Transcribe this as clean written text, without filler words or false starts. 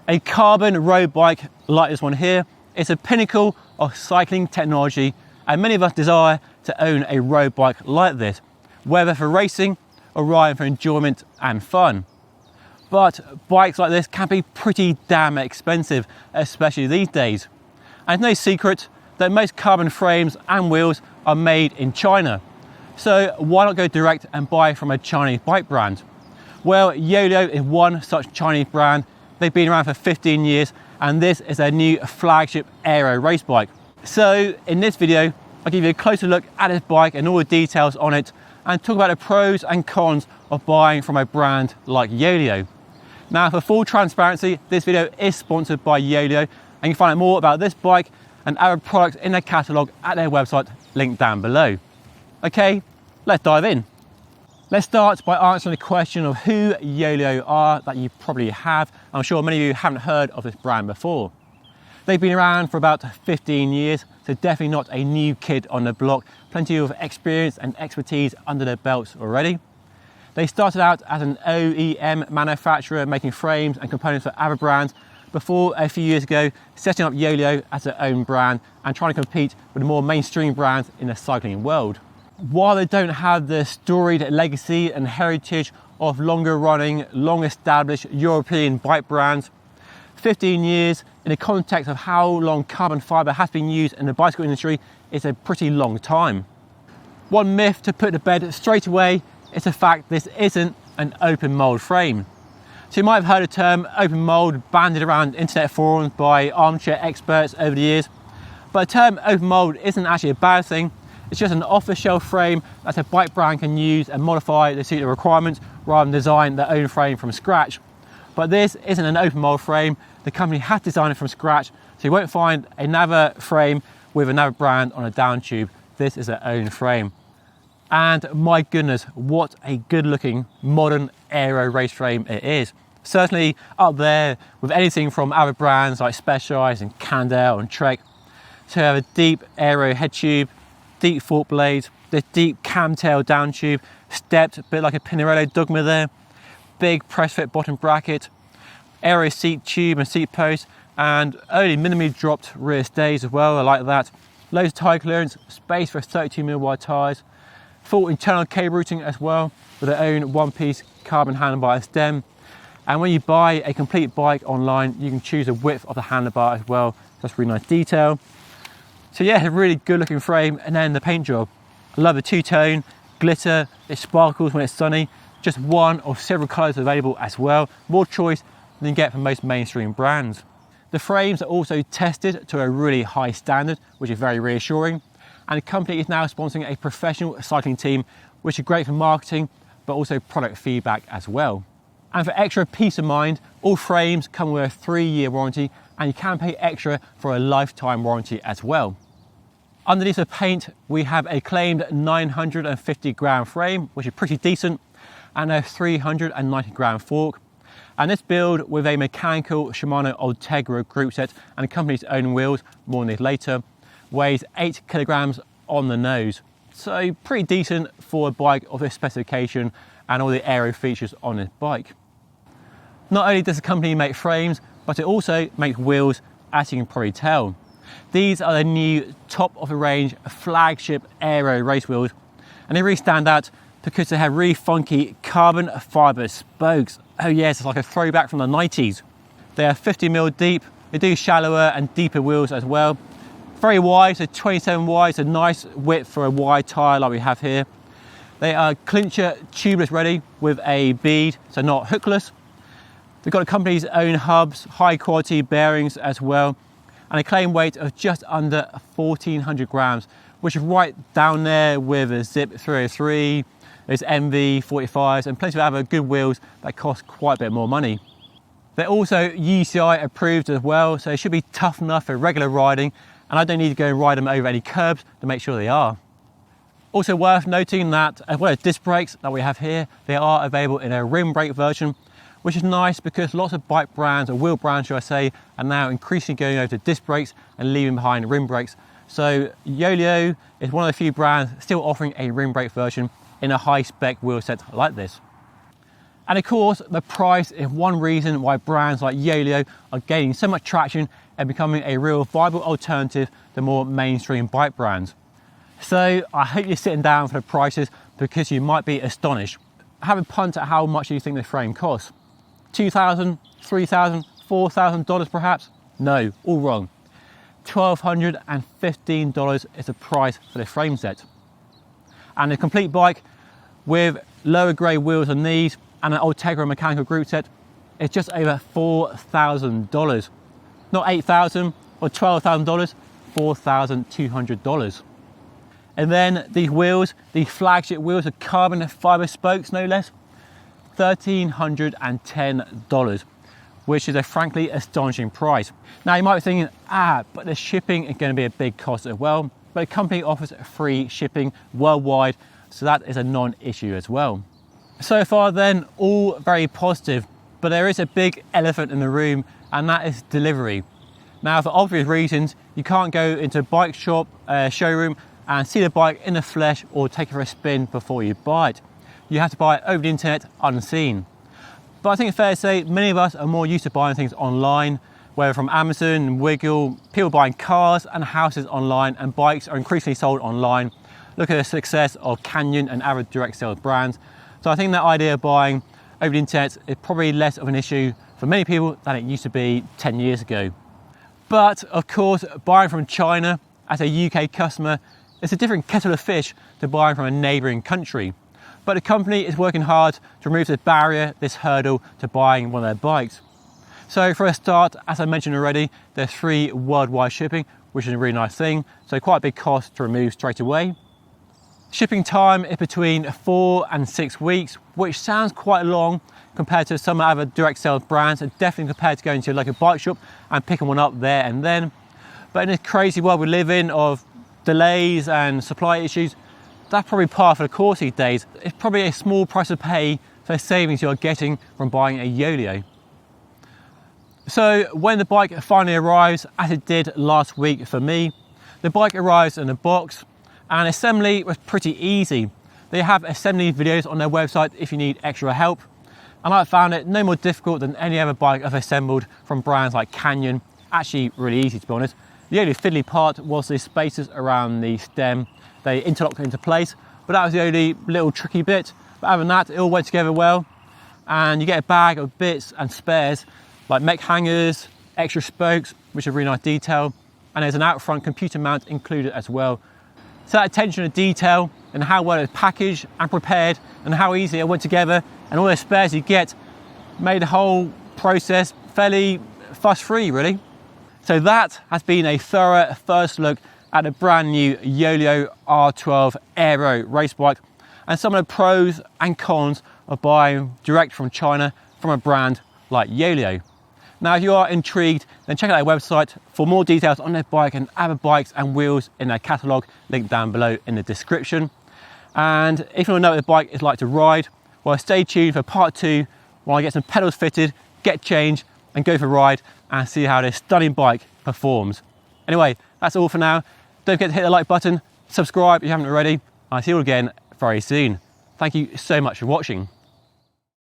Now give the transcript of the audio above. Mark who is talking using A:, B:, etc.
A: A carbon road bike like this one here is a pinnacle of cycling technology, and many of us desire to own a road bike like this, whether for racing or riding for enjoyment and fun. But bikes like this can be pretty damn expensive, especially these days. And it's no secret that most carbon frames and wheels are made in China. So why not go direct and buy from a Chinese bike brand? Well, Yoeleo is one such Chinese brand. They've been around for 15 years, and this is their new flagship aero race bike. So in this video, I'll give you a closer look at this bike and all the details on it, and talk about the pros and cons of buying from a brand like Yoeleo. Now, for full transparency, this video is sponsored by Yoeleo, and you can find out more about this bike and other products in their catalogue at their website, linked down below. Okay, let's dive in. Let's start by answering the question of who Yoeleo are that you probably have. I'm sure many of you haven't heard of this brand before. They've been around for about 15 years, so definitely not a new kid on the block. Plenty of experience and expertise under their belts already. They started out as an OEM manufacturer, making frames and components for other brands, before a few years ago setting up Yoeleo as their own brand and trying to compete with the more mainstream brands in the cycling world. While they don't have the storied legacy and heritage of longer running, long established European bike brands, 15 years in the context of how long carbon fibre has been used in the bicycle industry is a pretty long time. One myth to put to bed straight away is the fact this isn't an open mould frame. So you might have heard the term open mould bandied around internet forums by armchair experts over the years, but the term open mould isn't actually a bad thing. It's just an off-the-shelf frame that a bike brand can use and modify to suit the requirements rather than design their own frame from scratch. But this isn't an open mould frame. The company has designed it from scratch, so you won't find another frame with another brand on a down tube. This is their own frame. And my goodness, what a good looking modern aero race frame it is. Certainly up there with anything from other brands like Specialized and Cannondale and Trek. So you have a deep aero head tube, deep fork blades, this deep camtail down tube, stepped a bit like a Pinarello Dogma there, big press fit bottom bracket, aero seat tube and seat post, and only minimally dropped rear stays as well. I like that. Loads of tyre clearance, space for 32mm wide tyres, full internal cable routing as well, with their own one-piece carbon handlebar and stem. And when you buy a complete bike online, you can choose the width of the handlebar as well. That's really nice detail. So yeah, a really good looking frame. And then the paint job. I love the two-tone glitter. It sparkles when it's sunny. Just one of several colours available as well. More choice than you get from most mainstream brands. The frames are also tested to a really high standard, which is very reassuring. And the company is now sponsoring a professional cycling team, which is great for marketing, but also product feedback as well. And for extra peace of mind, all frames come with a 3-year warranty, and you can pay extra for a lifetime warranty as well. Underneath the paint, we have a claimed 950 gram frame, which is pretty decent, and a 390 gram fork. And this build with a mechanical Shimano Ultegra group set and the company's own wheels, more on this later, weighs 8 kilograms on the nose. So pretty decent for a bike of this specification and all the aero features on this bike. Not only does the company make frames, but it also makes wheels, as you can probably tell. These are the new top of the range flagship aero race wheels, and they really stand out because they have really funky carbon fibre spokes. Oh yes, it's like a throwback from the 90s. They are 50mm deep. They do shallower and deeper wheels as well. Very wide, so 27 wide, it's a nice width for a wide tyre like we have here. They are clincher tubeless ready with a bead, so not hookless. They've got the company's own hubs, high quality bearings as well, and a claim weight of just under 1,400 grams, which is right down there with a Zip 303, there's MV 45s, and plenty of other good wheels that cost quite a bit more money. They're also UCI approved as well, so they should be tough enough for regular riding, and I don't need to go and ride them over any curbs to make sure they are. Also worth noting that as well as disc brakes that we have here, they are available in a rim brake version, which is nice because lots of bike brands, or wheel brands should I say, are now increasingly going over to disc brakes and leaving behind rim brakes. So Yoeleo is one of the few brands still offering a rim brake version in a high spec wheel set like this. And of course, the price is one reason why brands like Yoeleo are gaining so much traction and becoming a real viable alternative to more mainstream bike brands. So I hope you're sitting down for the prices, because you might be astonished. Have a punt at how much you think the frame costs. $2,000, $3,000, $4,000 perhaps? No, all wrong. $1,215 is the price for the frame set. And a complete bike with lower grade wheels than these and an Ultegra mechanical group set is just over $4,000. Not $8,000 or $12,000, $4,200. And then these wheels, these flagship wheels, are carbon fiber spokes, no less, $1,310, which is a frankly astonishing price. Now you might be thinking, but the shipping is going to be a big cost as well, but the company offers free shipping worldwide, so that is a non-issue as well. So far then, all very positive, but there is a big elephant in the room, and that is delivery. Now, for obvious reasons, you can't go into a bike shop, showroom, and see the bike in the flesh or take it for a spin before you buy it. You have to buy it over the internet unseen. But I think it's fair to say many of us are more used to buying things online, whether from Amazon, Wiggle, people buying cars and houses online, and bikes are increasingly sold online. Look at the success of Canyon and other direct sales brands. So I think that idea of buying over the internet is probably less of an issue for many people than it used to be 10 years ago. But of course, buying from China as a UK customer, it's a different kettle of fish to buying from a neighbouring country. But the company is working hard to remove this barrier, this hurdle to buying one of their bikes. So for a start, as I mentioned already, there's free worldwide shipping, which is a really nice thing. So quite a big cost to remove straight away. Shipping time is between 4 and 6 weeks, which sounds quite long compared to some other direct sales brands, and definitely compared to going to like a bike shop and picking one up there and then. But in this crazy world we live in of delays and supply issues, that's probably par for the course these days. It's probably a small price to pay for the savings you're getting from buying a Yoeleo. So when the bike finally arrives, as it did last week for me, the bike arrives in a box, and assembly was pretty easy. They have assembly videos on their website if you need extra help, and I found it no more difficult than any other bike I've assembled from brands like Canyon. Actually really easy, to be honest. The only fiddly part was the spacers around the stem. They interlocked into place, but that was the only little tricky bit. But other than that, it all went together well, and you get a bag of bits and spares like mech hangers, extra spokes, which are really nice detail, and there's an out front computer mount included as well. So that attention to detail and how well it's packaged and prepared and how easily it went together and all the spares you get made the whole process fairly fuss-free, really. So that has been a thorough first look at the brand new Yoeleo R12 Aero race bike and some of the pros and cons of buying direct from China from a brand like Yoeleo. Now, if you are intrigued, then check out their website for more details on their bike and other bikes and wheels in their catalogue, linked down below in the description. And if you want to know what the bike is like to ride, well, stay tuned for part 2 while I get some pedals fitted, get changed, and go for a ride and see how this stunning bike performs. Anyway, that's all for now. Don't forget to hit the like button, subscribe if you haven't already. I'll see you all again very soon. Thank you so much for watching.